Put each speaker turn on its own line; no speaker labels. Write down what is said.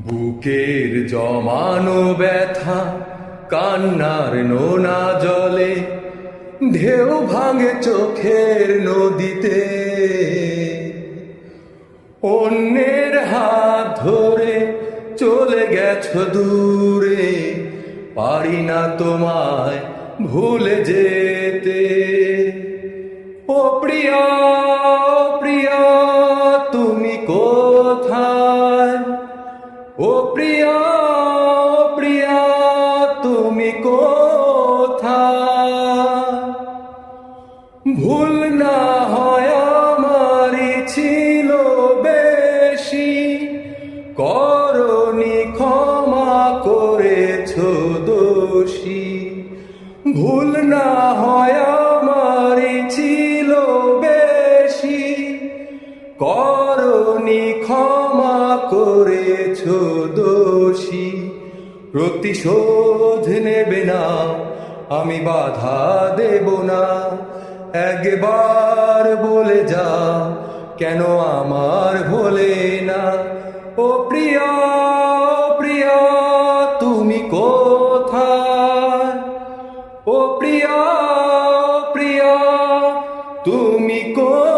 বুকের জমানো ব্যথা কান্নার নোনা জলে ঢেউ ভাঙে চোখের নদীতে। অন্যের হাত ধরে চলে গেছো দূরে, পারি না তোমায় ভুলে যেতে। ও প্রিয়া, প্রিয়া তুমি কোথায়? ও প্রিয়া, প্রিয়া তুমি কোথায়? ভুল না হয় আমারই ছিল বেশি, করনি ক্ষমা করেছো দোষী। ভুল না হয় আমারই ছিল বেশি, করনি ক্ষমা করেছো দোষী। প্রতিশোধ নেবে না, আমি বাধা দেব না। একবার বলে যা, কেন আমার ভোলে না? ও প্রিয়া, প্রিয়া তুমি কোথায়? ও প্রিয়া, প্রিয়া তুমি কোথায়?